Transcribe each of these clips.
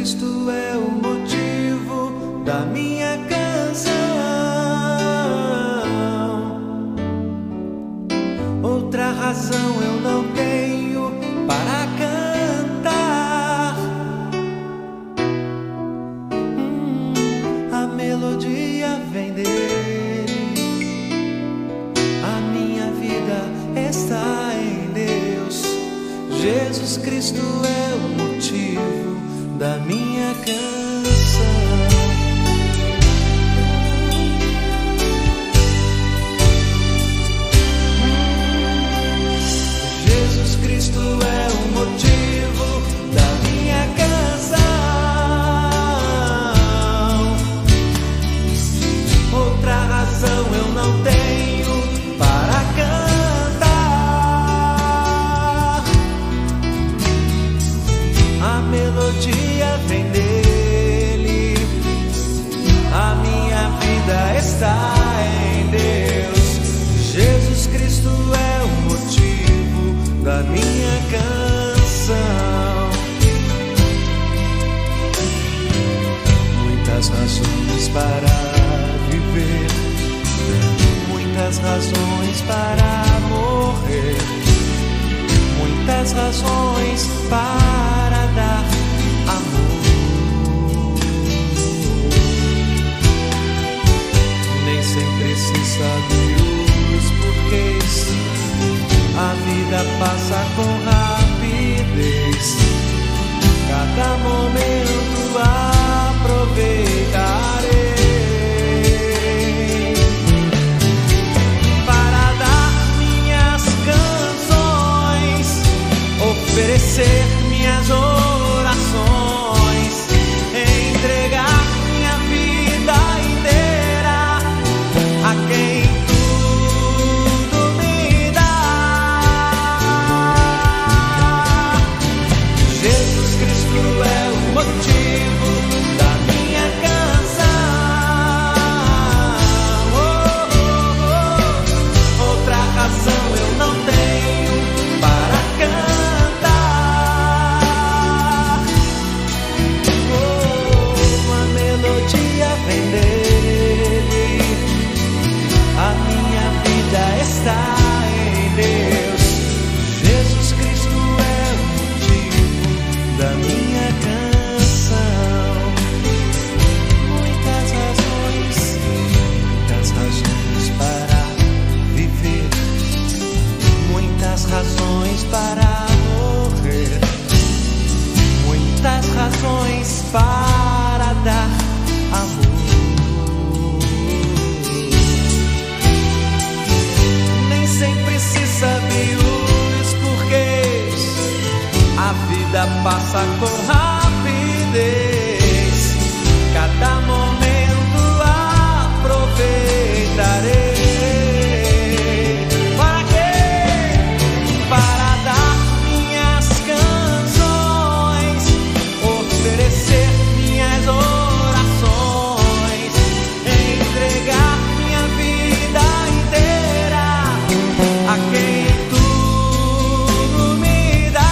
Cristo é o motivo da minha canção. Outra razão eu não tenho para cantar. A melodia vem dele, a minha vida está em Deus. Jesus Cristo é o motivo da minha canção. Jesus Cristo é o motivo da minha canção. Outra razão eu não tenho para cantar. A melodia vem dele, a minha vida está em Deus. Jesus Cristo é o motivo da minha canção. Muitas razões para viver, muitas razões para morrer, muitas razões para dar amor. Nem sempre se sabe os porquês, a vida passa com rapidez. Cada momento aproveitarei para dar minhas canções, oferecer minhas orações, entregar minha vida inteira a quem tudo me dá. Jesus Cristo é o motivo da minha canção. Outra razão eu não tenho para cantar. A melodia vem dele, a minha vida está em Deus. Jesus Cristo é o motivo da minha canção. Muitas razões para viver, muitas razões para morrer, muitas razões para dar amor. Nem sempre se sabe os porquês, a vida passa com rapidez. Cada momento aproveitarei. Para quê? Para dar minhas canções, oferecer minhas orações, entregar minha vida inteira a quem tudo me dá.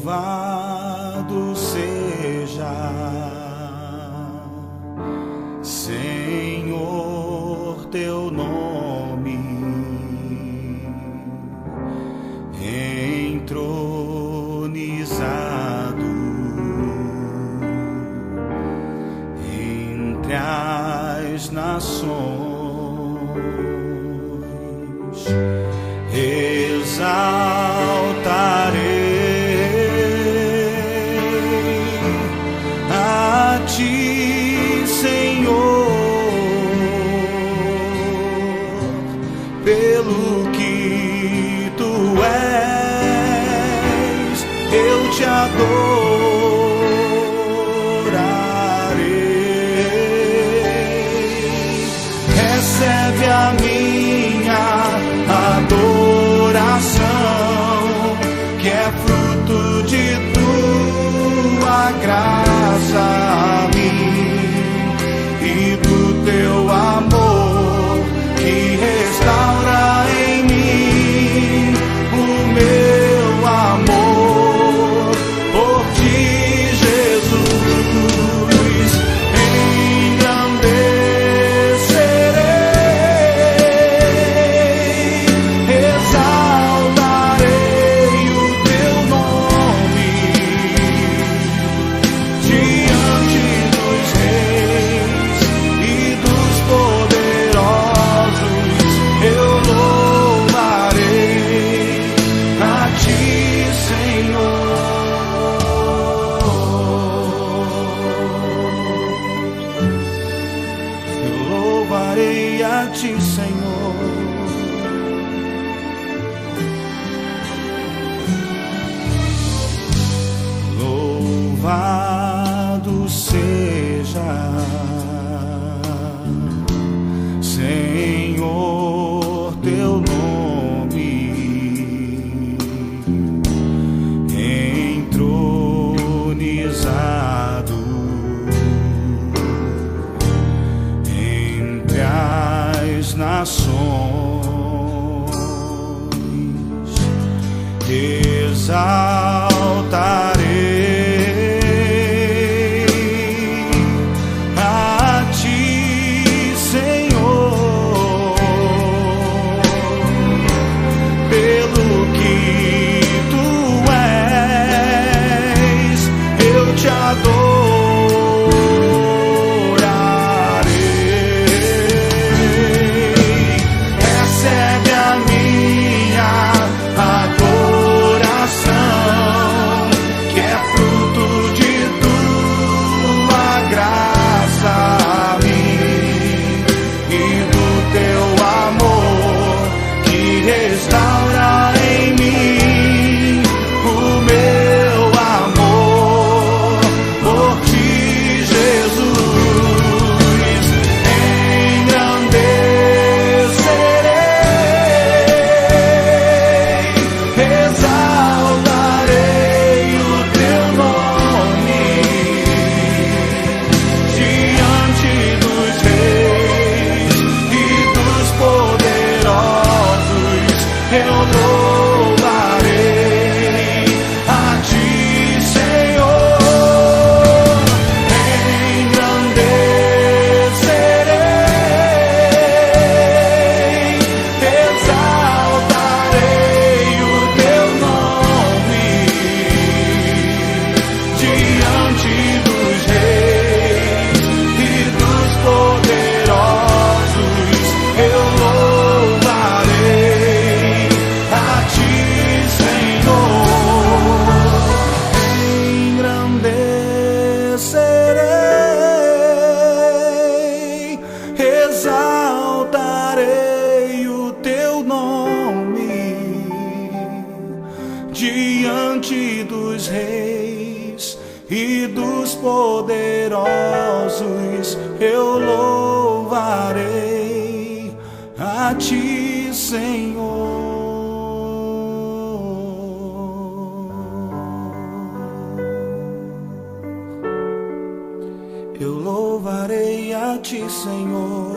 Louvado seja, Senhor, teu nome, entronizado entre as nações. Exaltarei a ti, Senhor, pelo que tu és, eu te adorarei. Recebe a minha adoração, que é fruto de tua graça a mim e do teu amor que restaura em mim o meu amor por ti, Jesus. Engrandecerei, exaltarei o teu nome diante dos reis e dos poderosos. Eu louvarei a ti, Senhor. Eu louvarei a ti, Senhor. Louvado seja, Senhor, teu nome, entronizado entre as nações. Exaltarei a ti, Senhor, pelo que tu és, eu te adorarei. Recebe a minha adoração, que é fruto de tua graça a mim e do teu amor que restaura em mim o meu amor por ti, Jesus. Engrandecerei, exaltarei o teu nome diante dos reis e dos poderosos. Eu louvarei a ti, Senhor. Engrandecerei, exaltarei o teu nome diante dos reis e dos poderosos. Eu louvarei a ti, Senhor. Engrandecerei, exaltarei o teu nome diante dos reis e dos poderosos. Eu louvarei a ti, Senhor. Eu louvarei a ti, Senhor.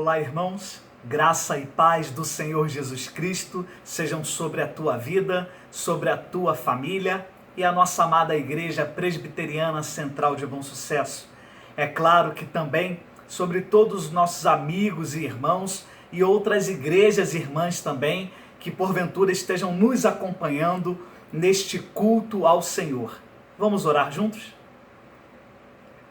Olá, irmãos, graça e paz do Senhor Jesus Cristo sejam sobre a tua vida, sobre a tua família e a nossa amada Igreja Presbiteriana Central de Bom Sucesso. É claro que também sobre todos os nossos amigos e irmãos e outras igrejas irmãs também que porventura estejam nos acompanhando neste culto ao Senhor. Vamos orar juntos?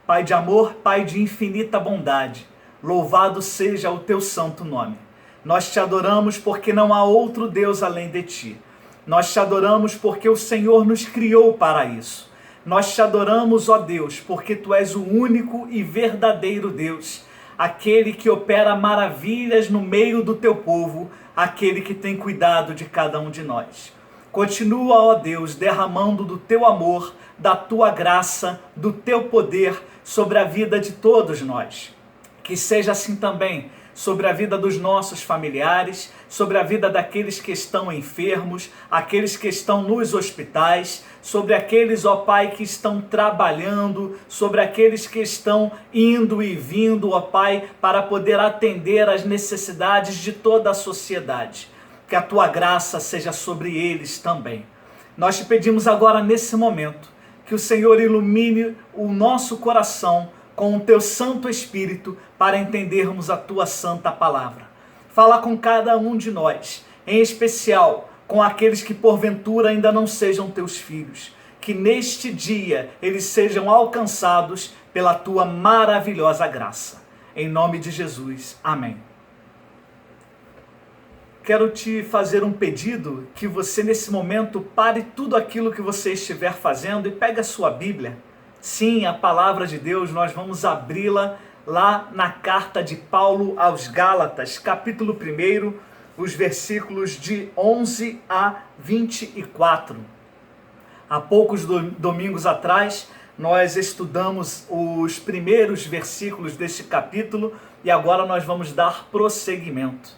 Pai de amor, Pai de infinita bondade, louvado seja o teu santo nome. Nós te adoramos porque não há outro Deus além de ti. Nós te adoramos porque o Senhor nos criou para isso. Nós te adoramos, ó Deus, porque tu és o único e verdadeiro Deus, aquele que opera maravilhas no meio do teu povo, aquele que tem cuidado de cada um de nós. Continua, ó Deus, derramando do teu amor, da tua graça, do teu poder sobre a vida de todos nós. Que seja assim também sobre a vida dos nossos familiares, sobre a vida daqueles que estão enfermos, aqueles que estão nos hospitais, sobre aqueles, ó Pai, que estão trabalhando, sobre aqueles que estão indo e vindo, ó Pai, para poder atender às necessidades de toda a sociedade. Que a tua graça seja sobre eles também. Nós te pedimos agora nesse momento que o Senhor ilumine o nosso coração com o teu Santo Espírito para entendermos a tua santa palavra. Fala com cada um de nós, em especial com aqueles que porventura ainda não sejam teus filhos. Que neste dia eles sejam alcançados pela tua maravilhosa graça. Em nome de Jesus, amém. Quero te fazer um pedido que você nesse momento pare tudo aquilo que você estiver fazendo e pegue a sua Bíblia. Sim, a palavra de Deus, nós vamos abri-la lá na carta de Paulo aos Gálatas, capítulo 1, os versículos de 11 a 24. Há poucos domingos atrás, nós estudamos os primeiros versículos deste capítulo e agora nós vamos dar prosseguimento.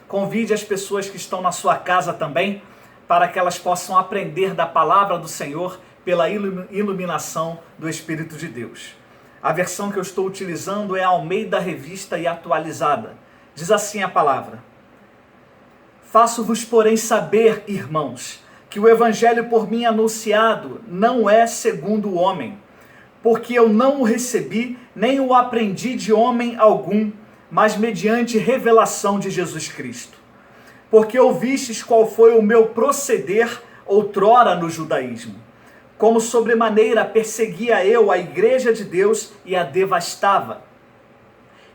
Convide as pessoas que estão na sua casa também, para que elas possam aprender da palavra do Senhor pela iluminação do Espírito de Deus. A versão que eu estou utilizando é a Almeida Revista e Atualizada. Diz assim a palavra: Faço-vos, porém, saber, irmãos, que o evangelho por mim anunciado não é segundo o homem, porque eu não o recebi, nem o aprendi de homem algum, mas mediante revelação de Jesus Cristo. Porque ouvistes qual foi o meu proceder outrora no judaísmo, como sobremaneira perseguia eu a igreja de Deus e a devastava.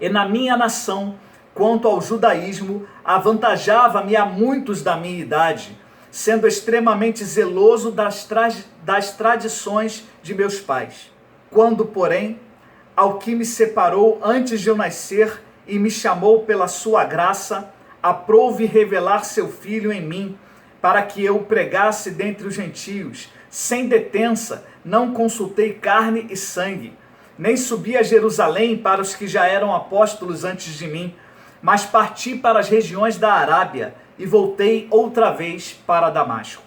E na minha nação, quanto ao judaísmo, avantajava-me a muitos da minha idade, sendo extremamente zeloso das tradições de meus pais. Quando, porém, ao que me separou antes de eu nascer e me chamou pela sua graça, aprouve revelar seu Filho em mim, para que eu o pregasse dentre os gentios, sem detença, não consultei carne e sangue, nem subi a Jerusalém para os que já eram apóstolos antes de mim, mas parti para as regiões da Arábia e voltei outra vez para Damasco.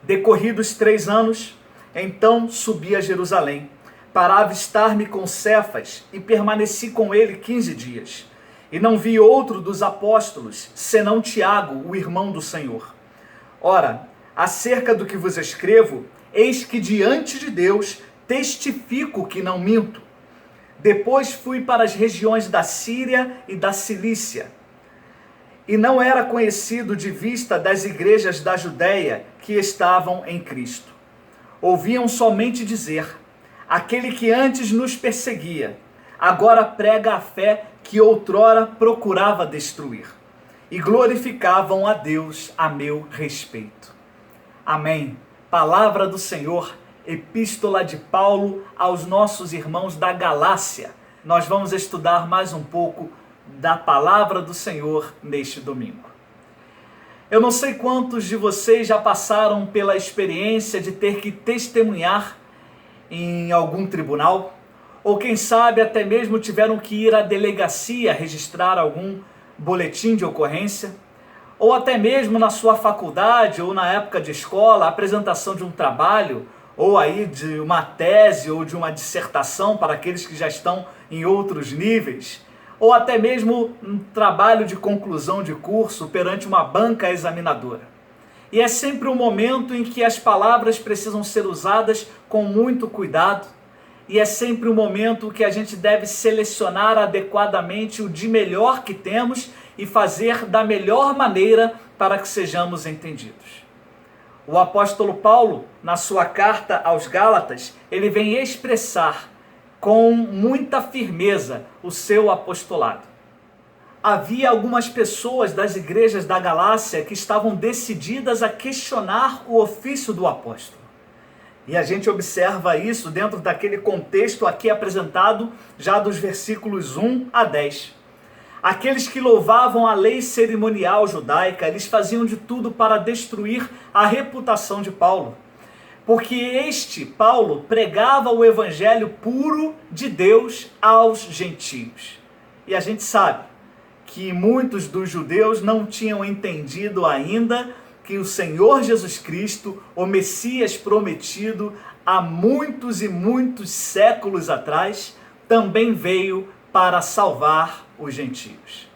Decorridos 3 anos, então subi a Jerusalém, para avistar-me com Cefas, e permaneci com ele 15 dias. E não vi outro dos apóstolos, senão Tiago, o irmão do Senhor. Ora, acerca do que vos escrevo, eis que diante de Deus testifico que não minto. Depois fui para as regiões da Síria e da Cilícia, e não era conhecido de vista das igrejas da Judéia que estavam em Cristo. Ouviam somente dizer: aquele que antes nos perseguia, agora prega a fé que outrora procurava destruir. E glorificavam a Deus a meu respeito. Amém. Palavra do Senhor, epístola de Paulo aos nossos irmãos da Galácia. Nós vamos estudar mais um pouco da palavra do Senhor neste domingo. Eu não sei quantos de vocês já passaram pela experiência de ter que testemunhar em algum tribunal, ou quem sabe até mesmo tiveram que ir à delegacia registrar algum boletim de ocorrência, ou até mesmo na sua faculdade ou na época de escola, a apresentação de um trabalho, ou aí de uma tese ou de uma dissertação para aqueles que já estão em outros níveis, ou até mesmo um trabalho de conclusão de curso perante uma banca examinadora. E é sempre um momento em que as palavras precisam ser usadas com muito cuidado, e é sempre um momento que a gente deve selecionar adequadamente o de melhor que temos e fazer da melhor maneira para que sejamos entendidos. O apóstolo Paulo, na sua carta aos Gálatas, ele vem expressar com muita firmeza o seu apostolado. Havia algumas pessoas das igrejas da Galácia que estavam decididas a questionar o ofício do apóstolo. E a gente observa isso dentro daquele contexto aqui apresentado, já dos versículos 1 a 10. Aqueles que louvavam a lei cerimonial judaica, eles faziam de tudo para destruir a reputação de Paulo. Porque Paulo, pregava o evangelho puro de Deus aos gentios. E a gente sabe que muitos dos judeus não tinham entendido ainda que o Senhor Jesus Cristo, o Messias prometido há muitos e muitos séculos atrás, também veio para salvar os gentios.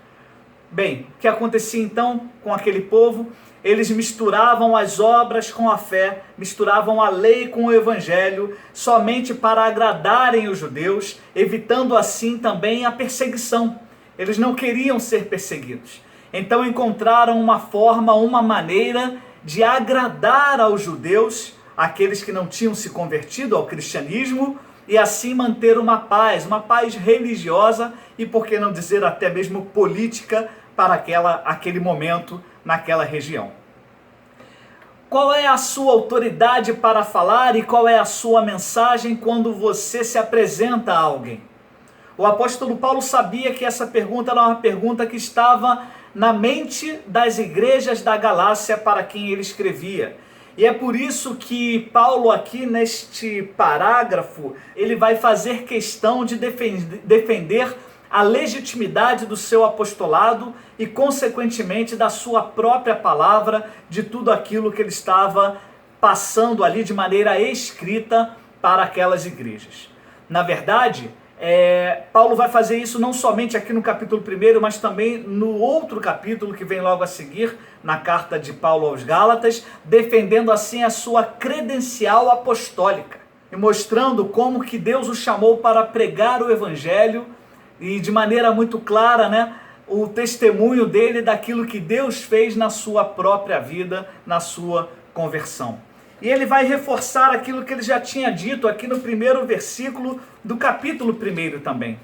Bem, o que acontecia então com aquele povo? Eles misturavam as obras com a fé, misturavam a lei com o evangelho, somente para agradarem os judeus, evitando assim também a perseguição. Eles não queriam ser perseguidos. Então encontraram uma forma, uma maneira de agradar aos judeus, aqueles que não tinham se convertido ao cristianismo, e assim manter uma paz religiosa e, por que não dizer, até mesmo política para aquele momento, naquela região. Qual é a sua autoridade para falar e qual é a sua mensagem quando você se apresenta a alguém? O apóstolo Paulo sabia que essa pergunta era uma pergunta que estava na mente das igrejas da Galácia para quem ele escrevia. E é por isso que Paulo aqui neste parágrafo, ele vai fazer questão de defender a legitimidade do seu apostolado e, consequentemente, da sua própria palavra, de tudo aquilo que ele estava passando ali de maneira escrita para aquelas igrejas. Na verdade, Paulo vai fazer isso não somente aqui no capítulo 1, mas também no outro capítulo que vem logo a seguir, na carta de Paulo aos Gálatas, defendendo assim a sua credencial apostólica e mostrando como que Deus o chamou para pregar o evangelho e de maneira muito clara, o testemunho dele daquilo que Deus fez na sua própria vida, na sua conversão. E ele vai reforçar aquilo que ele já tinha dito aqui no primeiro versículo do capítulo 1 também.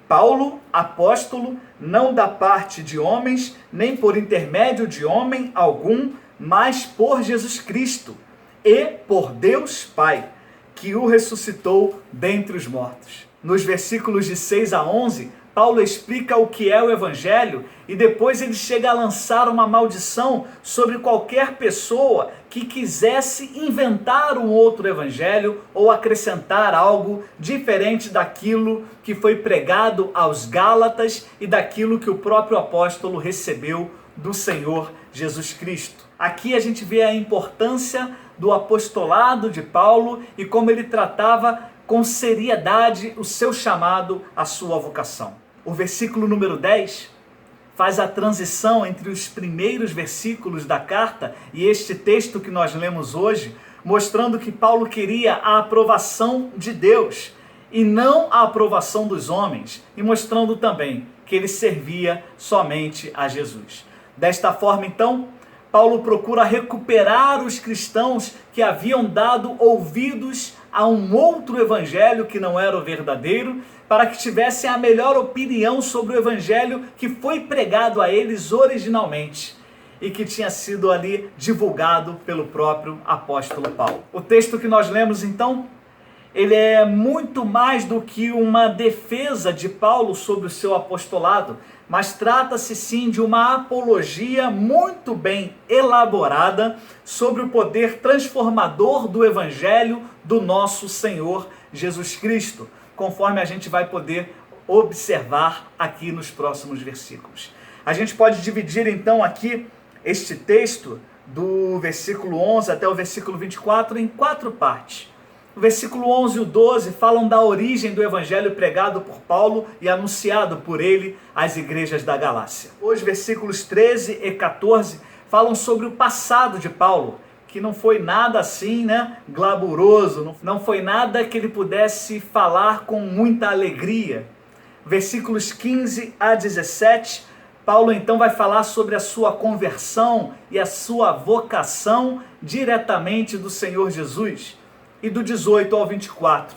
Paulo, apóstolo, não da parte de homens, nem por intermédio de homem algum, mas por Jesus Cristo e por Deus Pai, que o ressuscitou dentre os mortos. Nos versículos de 6 a 11, Paulo explica o que é o evangelho e depois ele chega a lançar uma maldição sobre qualquer pessoa que quisesse inventar um outro evangelho ou acrescentar algo diferente daquilo que foi pregado aos Gálatas e daquilo que o próprio apóstolo recebeu do Senhor Jesus Cristo. Aqui a gente vê a importância do apostolado de Paulo e como ele tratava com seriedade o seu chamado, a sua vocação. O versículo número 10 faz a transição entre os primeiros versículos da carta e este texto que nós lemos hoje, mostrando que Paulo queria a aprovação de Deus e não a aprovação dos homens, e mostrando também que ele servia somente a Jesus. Desta forma, então, Paulo procura recuperar os cristãos que haviam dado ouvidos a um outro evangelho que não era o verdadeiro, para que tivessem a melhor opinião sobre o evangelho que foi pregado a eles originalmente e que tinha sido ali divulgado pelo próprio apóstolo Paulo. O texto que nós lemos então, ele é muito mais do que uma defesa de Paulo sobre o seu apostolado, mas trata-se sim de uma apologia muito bem elaborada sobre o poder transformador do evangelho do nosso Senhor Jesus Cristo, conforme a gente vai poder observar aqui nos próximos versículos. A gente pode dividir então aqui este texto do versículo 11 até o versículo 24 em 4 partes. O versículo 11 e o 12 falam da origem do evangelho pregado por Paulo e anunciado por ele às igrejas da Galácia. Os versículos 13 e 14 falam sobre o passado de Paulo, que não foi nada assim, glamuroso, não foi nada que ele pudesse falar com muita alegria. Versículos 15 a 17, Paulo então vai falar sobre a sua conversão e a sua vocação diretamente do Senhor Jesus. E do 18 ao 24,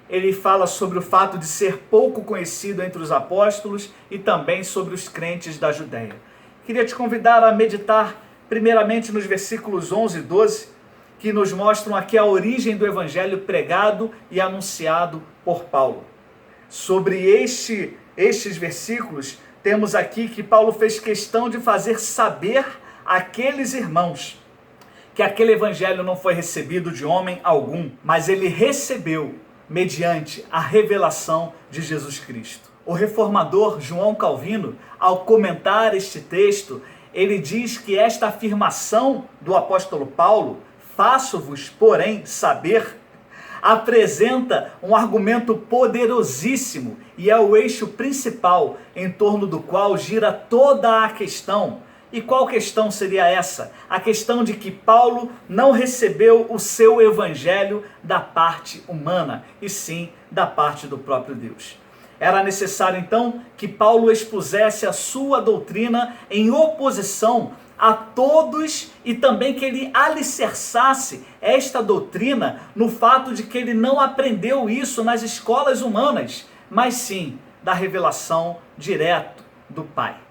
ele fala sobre o fato de ser pouco conhecido entre os apóstolos e também sobre os crentes da Judéia. Queria te convidar a meditar primeiramente nos versículos 11 e 12, que nos mostram aqui a origem do evangelho pregado e anunciado por Paulo. Sobre estes versículos, temos aqui que Paulo fez questão de fazer saber àqueles irmãos que aquele evangelho não foi recebido de homem algum, mas ele recebeu mediante a revelação de Jesus Cristo. O reformador João Calvino, ao comentar este texto, ele diz que esta afirmação do apóstolo Paulo, faço-vos, porém, saber, apresenta um argumento poderosíssimo e é o eixo principal em torno do qual gira toda a questão. E qual questão seria essa? A questão de que Paulo não recebeu o seu evangelho da parte humana, e sim da parte do próprio Deus. Era necessário então que Paulo expusesse a sua doutrina em oposição a todos e também que ele alicerçasse esta doutrina no fato de que ele não aprendeu isso nas escolas humanas, mas sim da revelação direto do Pai.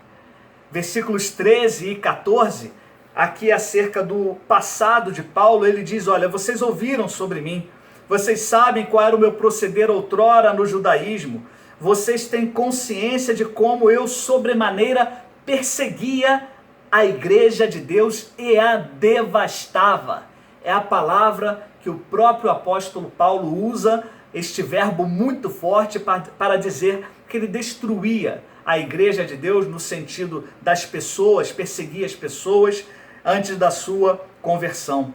Versículos 13 e 14, aqui acerca do passado de Paulo, ele diz, olha, vocês ouviram sobre mim, vocês sabem qual era o meu proceder outrora no judaísmo, vocês têm consciência de como eu sobremaneira perseguia a igreja de Deus e a devastava. É a palavra que o próprio apóstolo Paulo usa, este verbo muito forte para dizer que ele destruía a igreja de Deus no sentido das pessoas, perseguia as pessoas antes da sua conversão.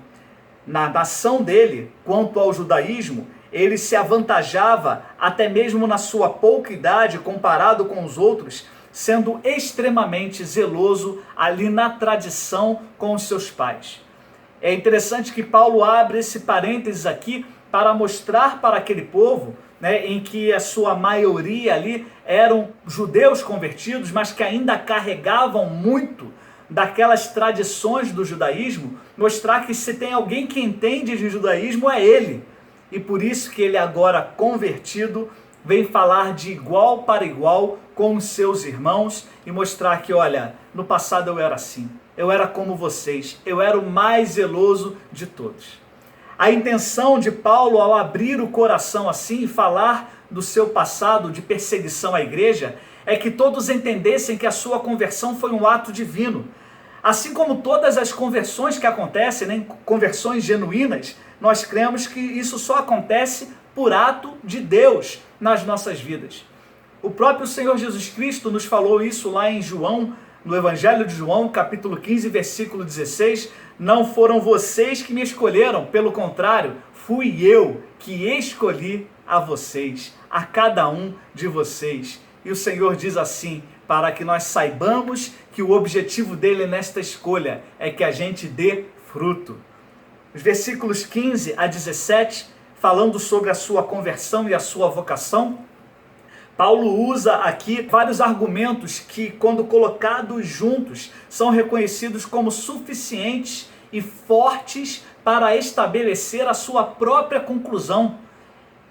Na nação dele, quanto ao judaísmo, ele se avantajava até mesmo na sua pouca idade comparado com os outros, sendo extremamente zeloso ali na tradição com os seus pais. É interessante que Paulo abre esse parênteses aqui para mostrar para aquele povo, em que a sua maioria ali eram judeus convertidos, mas que ainda carregavam muito daquelas tradições do judaísmo, mostrar que se tem alguém que entende de judaísmo é ele. E por isso que ele agora convertido vem falar de igual para igual com os seus irmãos e mostrar que, olha, no passado eu era assim, eu era como vocês, eu era o mais zeloso de todos. A intenção de Paulo ao abrir o coração assim e falar do seu passado de perseguição à igreja é que todos entendessem que a sua conversão foi um ato divino. Assim como todas as conversões que acontecem, conversões genuínas, nós cremos que isso só acontece por ato de Deus nas nossas vidas. O próprio Senhor Jesus Cristo nos falou isso lá em João, no Evangelho de João, capítulo 15, versículo 16, não foram vocês que me escolheram, pelo contrário, fui eu que escolhi a vocês, a cada um de vocês. E o Senhor diz assim, para que nós saibamos que o objetivo dele nesta escolha é que a gente dê fruto. Os versículos 15 a 17, falando sobre a sua conversão e a sua vocação, Paulo usa aqui vários argumentos que, quando colocados juntos, são reconhecidos como suficientes e fortes para estabelecer a sua própria conclusão.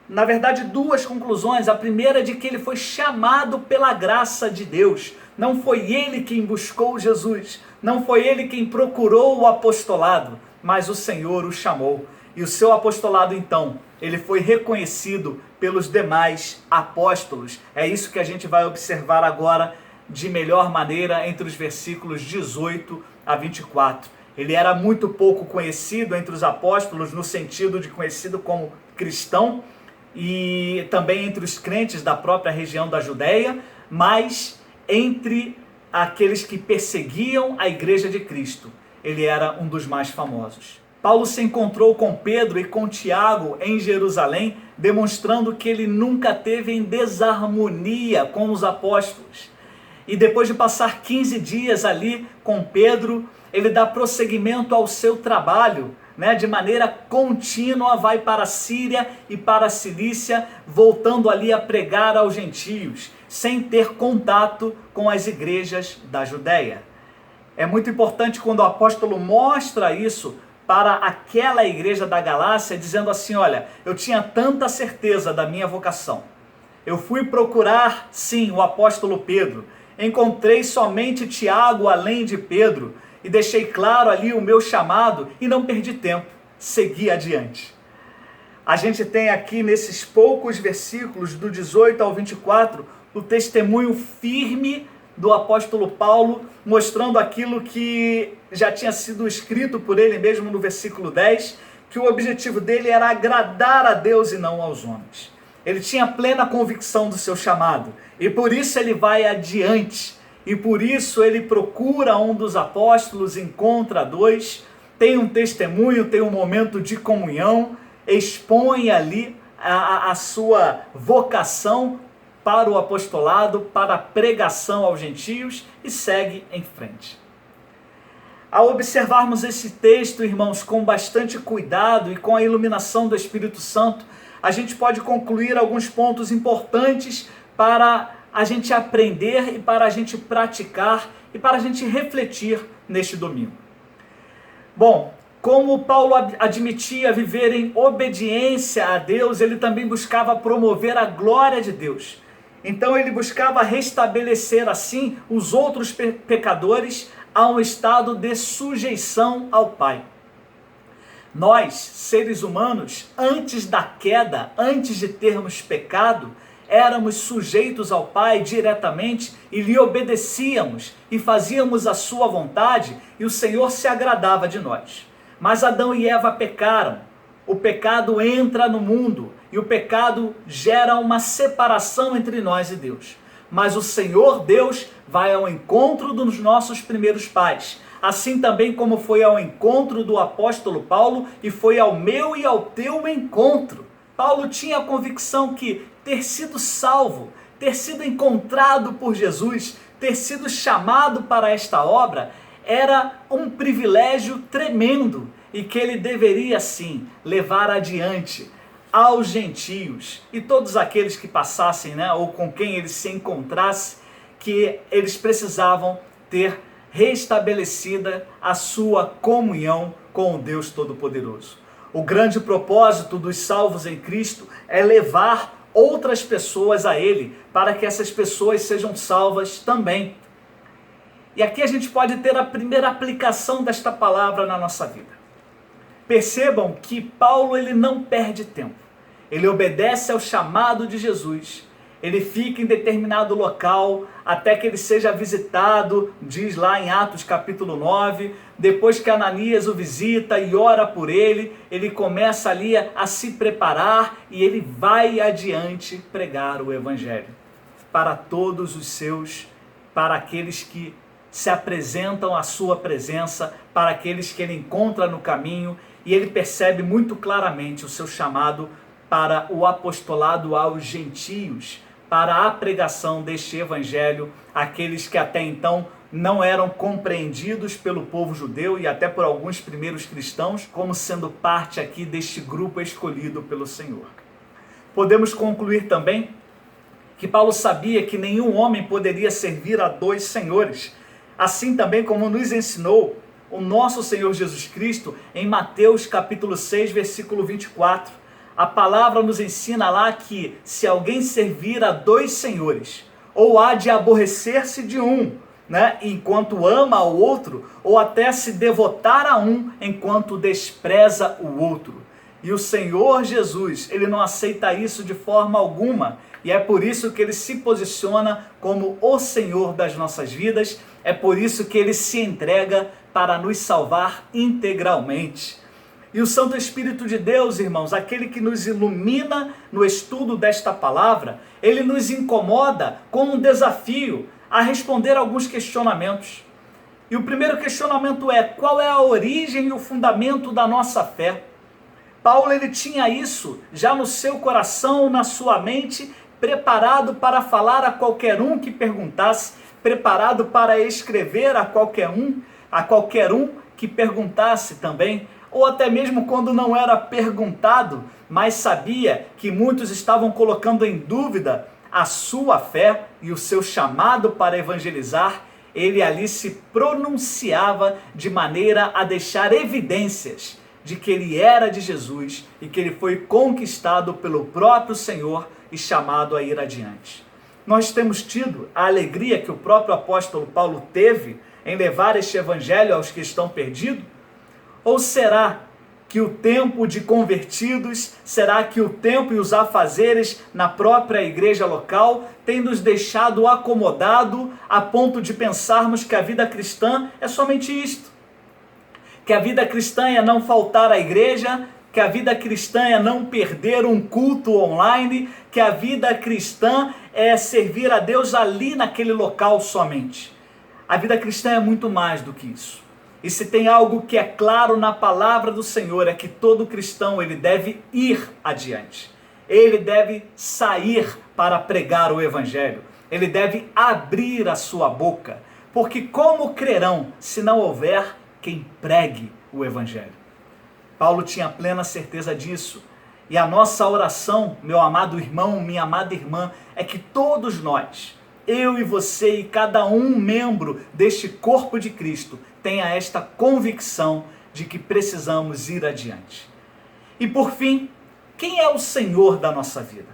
Na verdade, duas conclusões. A primeira é de que ele foi chamado pela graça de Deus. Não foi ele quem buscou Jesus, não foi ele quem procurou o apostolado, mas o Senhor o chamou. E o seu apostolado, então, ele foi reconhecido pelos demais apóstolos. É isso que a gente vai observar agora de melhor maneira entre os versículos 18 a 24. Ele era muito pouco conhecido entre os apóstolos, no sentido de conhecido como cristão, e também entre os crentes da própria região da Judéia, mas entre aqueles que perseguiam a igreja de Cristo, ele era um dos mais famosos. Paulo se encontrou com Pedro e com Tiago em Jerusalém, demonstrando que ele nunca teve em desarmonia com os apóstolos. E depois de passar 15 dias ali com Pedro, ele dá prosseguimento ao seu trabalho, de maneira contínua, vai para a Síria e para a Cilícia, voltando ali a pregar aos gentios, sem ter contato com as igrejas da Judéia. É muito importante quando o apóstolo mostra isso para aquela igreja da Galácia, dizendo assim: olha, eu tinha tanta certeza da minha vocação. Eu fui procurar, sim, o apóstolo Pedro. Encontrei somente Tiago além de Pedro e deixei claro ali o meu chamado e não perdi tempo, segui adiante. A gente tem aqui nesses poucos versículos, do 18 ao 24, o testemunho firme do apóstolo Paulo, mostrando aquilo que já tinha sido escrito por ele mesmo no versículo 10, que o objetivo dele era agradar a Deus e não aos homens. Ele tinha plena convicção do seu chamado, e por isso ele vai adiante, e por isso ele procura um dos apóstolos, encontra dois, tem um testemunho, tem um momento de comunhão, expõe ali a sua vocação para o apostolado, para a pregação aos gentios, e segue em frente. Ao observarmos esse texto, irmãos, com bastante cuidado e com a iluminação do Espírito Santo, a gente pode concluir alguns pontos importantes para a gente aprender e para a gente praticar e para a gente refletir neste domingo. Bom, como Paulo admitia viver em obediência a Deus, ele também buscava promover a glória de Deus. Então ele buscava restabelecer assim os outros pecadores a um estado de sujeição ao Pai. Nós, seres humanos, antes da queda, antes de termos pecado, éramos sujeitos ao Pai diretamente e lhe obedecíamos e fazíamos a sua vontade, e o Senhor se agradava de nós. Mas Adão e Eva pecaram, o pecado entra no mundo e o pecado gera uma separação entre nós e Deus. Mas o Senhor Deus vai ao encontro dos nossos primeiros pais, assim também como foi ao encontro do apóstolo Paulo e foi ao meu e ao teu encontro. Paulo tinha a convicção que ter sido salvo, ter sido encontrado por Jesus, ter sido chamado para esta obra, era um privilégio tremendo e que ele deveria sim levar adiante aos gentios e todos aqueles que passassem, ou com quem ele se encontrasse, que eles precisavam ter restabelecida a sua comunhão com o Deus Todo-Poderoso. O grande propósito dos salvos em Cristo é levar outras pessoas a Ele, para que essas pessoas sejam salvas também. E aqui a gente pode ter a primeira aplicação desta palavra na nossa vida. Percebam que Paulo ele não perde tempo. Ele obedece ao chamado de Jesus. Ele fica em determinado local até que ele seja visitado, diz lá em Atos capítulo 9, depois que Ananias o visita e ora por ele começa ali a se preparar e ele vai adiante pregar o evangelho para todos os seus, para aqueles que se apresentam à sua presença, para aqueles que ele encontra no caminho, e ele percebe muito claramente o seu chamado para o apostolado aos gentios, para a pregação deste evangelho, aqueles que até então não eram compreendidos pelo povo judeu e até por alguns primeiros cristãos, como sendo parte aqui deste grupo escolhido pelo Senhor. Podemos concluir também que Paulo sabia que nenhum homem poderia servir a dois senhores, assim também como nos ensinou o nosso Senhor Jesus Cristo em Mateus capítulo 6, versículo 24. A palavra nos ensina lá que se alguém servir a dois senhores, ou há de aborrecer-se de um, enquanto ama ao outro, ou até se devotar a um enquanto despreza o outro. E o Senhor Jesus, ele não aceita isso de forma alguma, e é por isso que ele se posiciona como o Senhor das nossas vidas, é por isso que ele se entrega para nos salvar integralmente. E o Santo Espírito de Deus, irmãos, aquele que nos ilumina no estudo desta palavra, ele nos incomoda com um desafio a responder alguns questionamentos. E o primeiro questionamento é: qual é a origem e o fundamento da nossa fé? Paulo, ele tinha isso já no seu coração, na sua mente, preparado para falar a qualquer um que perguntasse, preparado para escrever a qualquer um que perguntasse também, ou até mesmo quando não era perguntado, mas sabia que muitos estavam colocando em dúvida a sua fé e o seu chamado para evangelizar. Ele ali se pronunciava de maneira a deixar evidências de que ele era de Jesus e que ele foi conquistado pelo próprio Senhor e chamado a ir adiante. Nós temos tido a alegria que o próprio apóstolo Paulo teve em levar este evangelho aos que estão perdidos? Ou será que o tempo de convertidos, será que o tempo e os afazeres na própria igreja local tem nos deixado acomodado a ponto de pensarmos que a vida cristã é somente isto? Que a vida cristã é não faltar à igreja, que a vida cristã é não perder um culto online, que a vida cristã é servir a Deus ali naquele local somente. A vida cristã é muito mais do que isso. E se tem algo que é claro na palavra do Senhor, é que todo cristão ele deve ir adiante. Ele deve sair para pregar o evangelho. Ele deve abrir a sua boca. Porque como crerão se não houver quem pregue o evangelho? Paulo tinha plena certeza disso. E a nossa oração, meu amado irmão, minha amada irmã, é que todos nós, eu e você e cada um membro deste corpo de Cristo, tenha esta convicção de que precisamos ir adiante. E por fim, quem é o Senhor da nossa vida?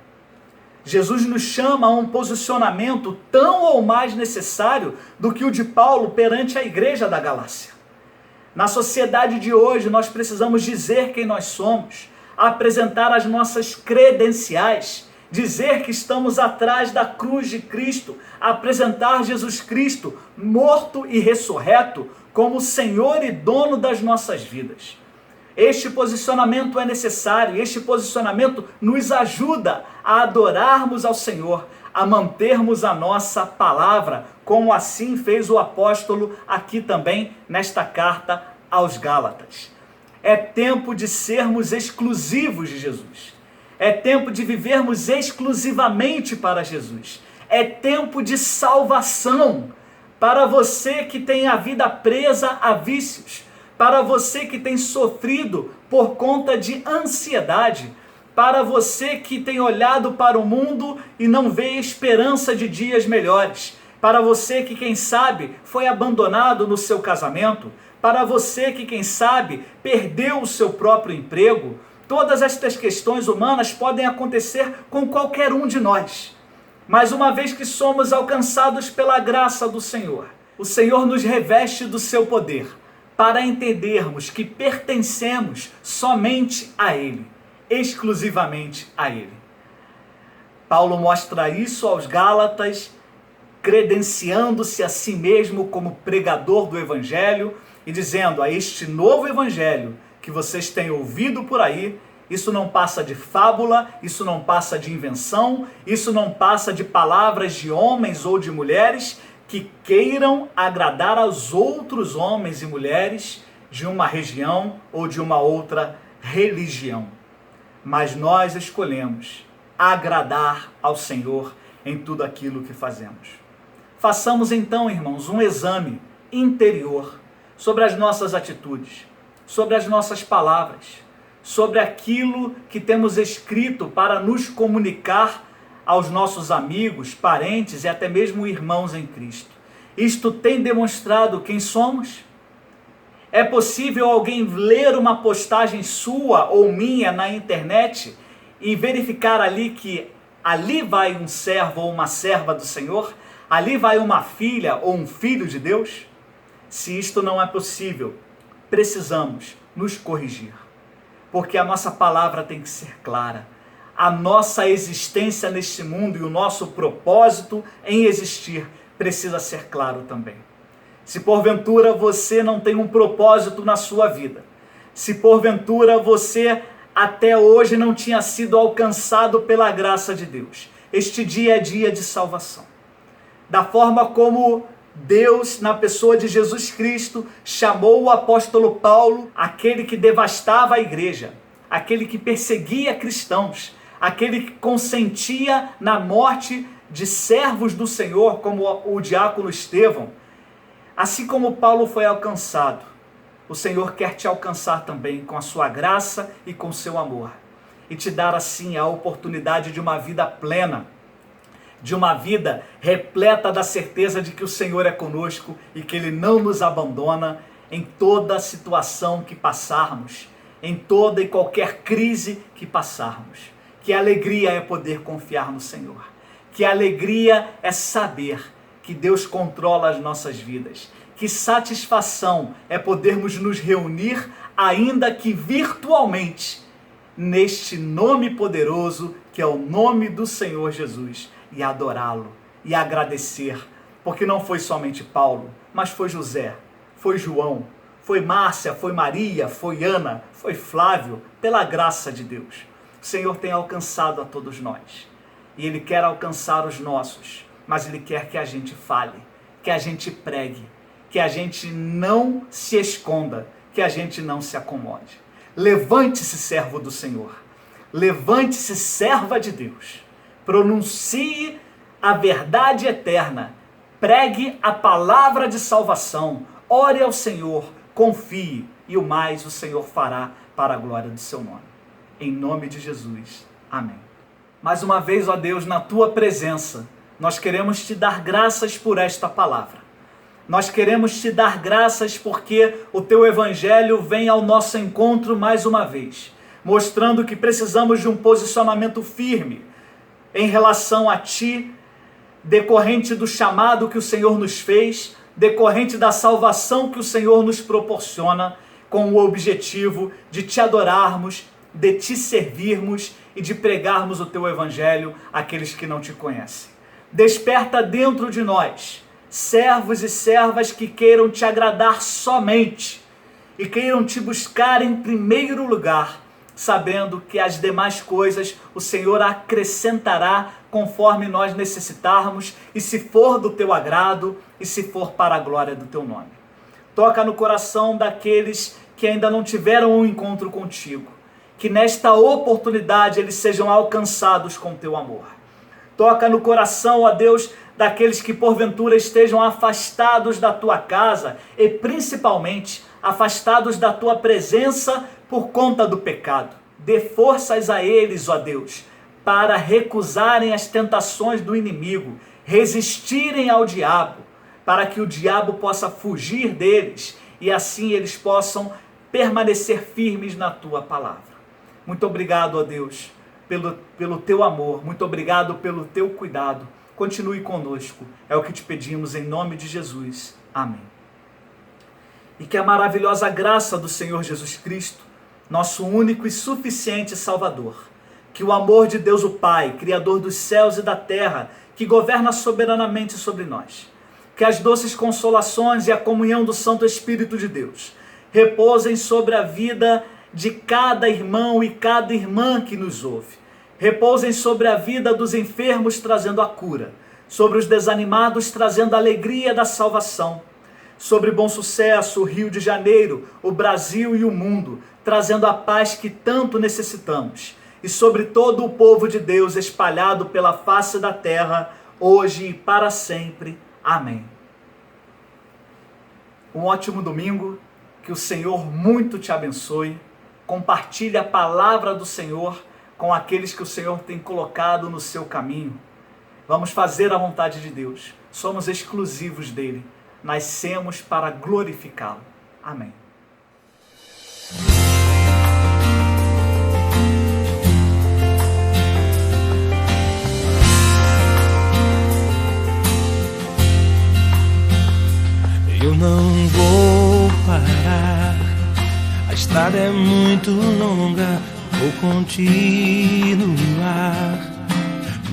Jesus nos chama a um posicionamento tão ou mais necessário do que o de Paulo perante a igreja da Galácia. Na sociedade de hoje, nós precisamos dizer quem nós somos, apresentar as nossas credenciais, dizer que estamos atrás da cruz de Cristo, apresentar Jesus Cristo, morto e ressurreto, como Senhor e dono das nossas vidas. Este posicionamento é necessário, este posicionamento nos ajuda a adorarmos ao Senhor, a mantermos a nossa palavra, como assim fez o apóstolo aqui também nesta carta aos Gálatas. É tempo de sermos exclusivos de Jesus. É tempo de vivermos exclusivamente para Jesus. É tempo de salvação para você que tem a vida presa a vícios, para você que tem sofrido por conta de ansiedade, para você que tem olhado para o mundo e não vê esperança de dias melhores, para você que, quem sabe, foi abandonado no seu casamento, para você que, quem sabe, perdeu o seu próprio emprego. Todas estas questões humanas podem acontecer com qualquer um de nós. Mas uma vez que somos alcançados pela graça do Senhor, o Senhor nos reveste do seu poder para entendermos que pertencemos somente a Ele, exclusivamente a Ele. Paulo mostra isso aos Gálatas, credenciando-se a si mesmo como pregador do Evangelho e dizendo: a este novo Evangelho que vocês têm ouvido por aí, isso não passa de fábula, isso não passa de invenção, isso não passa de palavras de homens ou de mulheres que queiram agradar aos outros homens e mulheres de uma região ou de uma outra religião. Mas nós escolhemos agradar ao Senhor em tudo aquilo que fazemos. Façamos então, irmãos, um exame interior sobre as nossas atitudes, sobre as nossas palavras, sobre aquilo que temos escrito para nos comunicar aos nossos amigos, parentes e até mesmo irmãos em Cristo. Isto tem demonstrado quem somos? É possível alguém ler uma postagem sua ou minha na internet e verificar ali que ali vai um servo ou uma serva do Senhor? Ali vai uma filha ou um filho de Deus? Se isto não é possível, precisamos nos corrigir, porque a nossa palavra tem que ser clara. A nossa existência neste mundo e o nosso propósito em existir precisa ser claro também. Se porventura você não tem um propósito na sua vida, se porventura você até hoje não tinha sido alcançado pela graça de Deus, este dia é dia de salvação. Da forma como Deus, na pessoa de Jesus Cristo, chamou o apóstolo Paulo, aquele que devastava a igreja, aquele que perseguia cristãos, aquele que consentia na morte de servos do Senhor, como o diácono Estevão. Assim como Paulo foi alcançado, o Senhor quer te alcançar também com a sua graça e com o seu amor, e te dar assim a oportunidade de uma vida plena, de uma vida repleta da certeza de que o Senhor é conosco e que Ele não nos abandona em toda situação que passarmos, em toda e qualquer crise que passarmos. Que alegria é poder confiar no Senhor. Que alegria é saber que Deus controla as nossas vidas. Que satisfação é podermos nos reunir, ainda que virtualmente, neste nome poderoso que é o nome do Senhor Jesus, e adorá-lo e agradecer, porque não foi somente Paulo, mas foi José, foi João, foi Márcia, foi Maria, foi Ana, foi Flávio, pela graça de Deus. O Senhor tem alcançado a todos nós, e Ele quer alcançar os nossos, mas Ele quer que a gente fale, que a gente pregue, que a gente não se esconda, que a gente não se acomode. Levante-se, servo do Senhor, levante-se, serva de Deus, pronuncie a verdade eterna, pregue a palavra de salvação, ore ao Senhor, confie, e o mais o Senhor fará para a glória do seu nome. Em nome de Jesus. Amém. Mais uma vez, ó Deus, na tua presença, nós queremos te dar graças por esta palavra. Nós queremos te dar graças porque o teu evangelho vem ao nosso encontro mais uma vez, mostrando que precisamos de um posicionamento firme em relação a ti, decorrente do chamado que o Senhor nos fez, decorrente da salvação que o Senhor nos proporciona, com o objetivo de te adorarmos, de te servirmos e de pregarmos o teu evangelho àqueles que não te conhecem. Desperta dentro de nós servos e servas que queiram te agradar somente e queiram te buscar em primeiro lugar, sabendo que as demais coisas o Senhor acrescentará conforme nós necessitarmos, e se for do teu agrado, e se for para a glória do teu nome. Toca no coração daqueles que ainda não tiveram um encontro contigo, que nesta oportunidade eles sejam alcançados com teu amor. Toca no coração, ó Deus, daqueles que porventura estejam afastados da tua casa e principalmente afastados da tua presença por conta do pecado. Dê forças a eles, ó Deus, para recusarem as tentações do inimigo, resistirem ao diabo, para que o diabo possa fugir deles e assim eles possam permanecer firmes na tua palavra. Muito obrigado, ó Deus, pelo teu amor, muito obrigado pelo teu cuidado. Continue conosco, é o que te pedimos em nome de Jesus. Amém. E que a maravilhosa graça do Senhor Jesus Cristo, nosso único e suficiente Salvador, que o amor de Deus o Pai, Criador dos céus e da terra, que governa soberanamente sobre nós, que as doces consolações e a comunhão do Santo Espírito de Deus repousem sobre a vida de cada irmão e cada irmã que nos ouve. Repousem sobre a vida dos enfermos, trazendo a cura, sobre os desanimados, trazendo a alegria da salvação, sobre Bom Sucesso, o Rio de Janeiro, o Brasil e o mundo, trazendo a paz que tanto necessitamos, e sobre todo o povo de Deus espalhado pela face da terra, hoje e para sempre. Amém. Um ótimo domingo, que o Senhor muito te abençoe. Compartilhe a palavra do Senhor com aqueles que o Senhor tem colocado no seu caminho. Vamos fazer a vontade de Deus. Somos exclusivos dele. Nascemos para glorificá-lo. Amém. Eu não vou parar, a estrada é muito longa, vou continuar.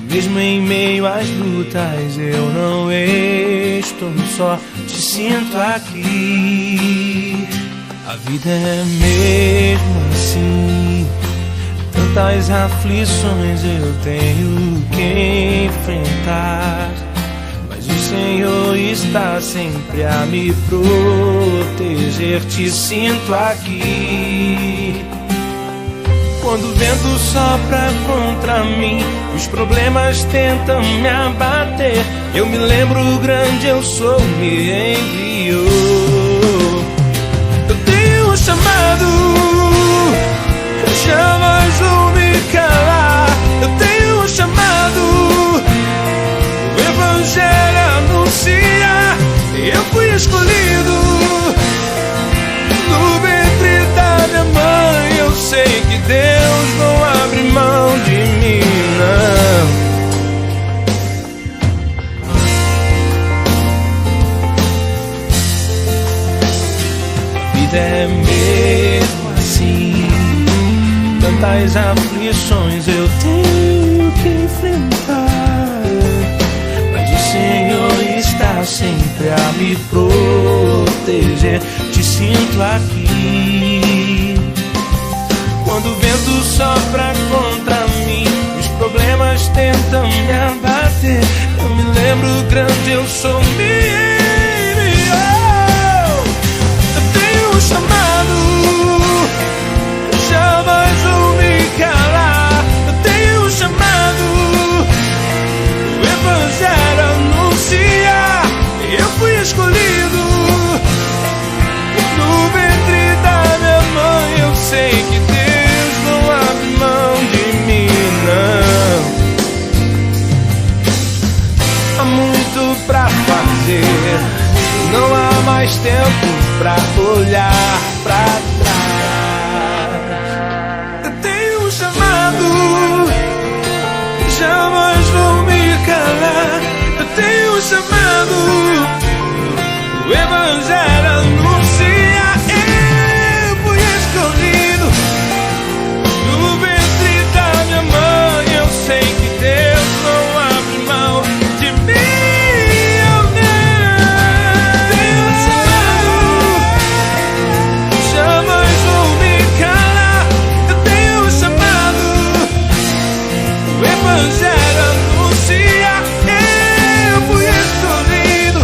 Mesmo em meio às lutas, eu não estou só, te sinto aqui. A vida é mesmo assim, tantas aflições eu tenho que enfrentar, mas o Senhor está sempre a me proteger. Te sinto aqui. Quando o vento sopra contra mim, os problemas tentam me abater, eu me lembro o grande eu sou me enviou. Eu tenho um chamado, jamais vou me calar. Eu tenho um chamado, o Evangelho anuncia. Eu fui escolhido no ventre da minha mãe. Eu sei que Deus não abre mão de mim, não. A vida é mesmo assim, tantas aflições eu tenho que enfrentar, mas o Senhor está sempre a me proteger. Te sinto aqui. Quando o vento sopra contra mim, os problemas tentam me abater, eu me lembro grande eu sou me enviou. Eu tenho um chamado, jamais vou me calar. Eu tenho um chamado, o Evangelho anuncia. Eu fui escolhido no ventre da minha mãe. Eu sei que Deus não abre mão de mim, não. Há muito pra fazer, não há mais tempo pra olhar pra trás. Eu tenho um chamado, jamais vou me calar. Eu tenho um chamado, o Evangelho anuncia. Eu fui escolhido no ventre da minha mãe. Eu sei que Deus não abre mão de mim, oh, não. Tenho um chamado, jamais vou me calar. Eu tenho um chamado, o Evangelho anuncia. Eu fui escolhido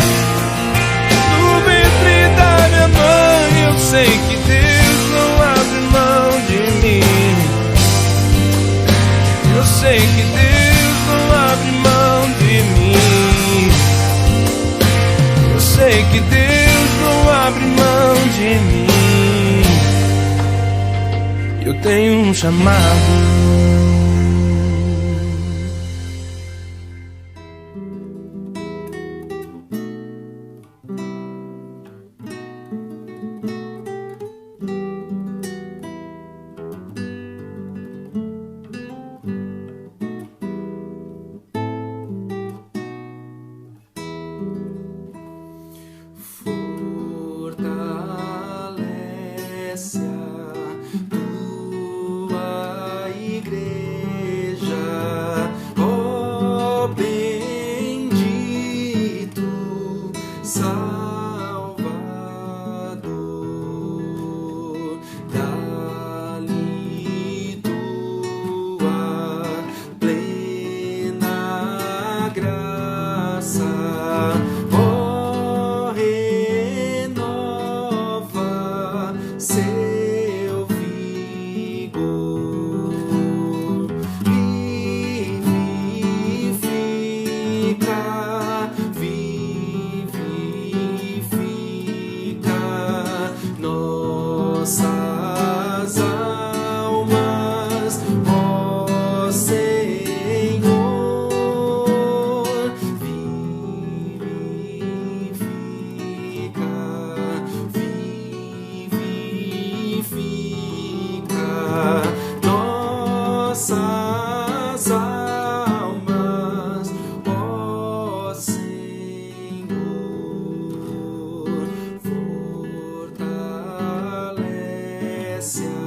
no ventre da minha mãe. Eu sei que Deus não abre mão de mim. Eu sei que Deus não abre mão de mim. Eu sei que Deus não abre mão de mim. Eu tenho um chamado. Fortalece a tua igreja, ó bendito Salvador. Dá-lhe tua plena graça, ó renova seu vigor, vivifica, vivifica nossas almas, ó Senhor, vivifica, vivifica nossas almas, ó Senhor, fortalece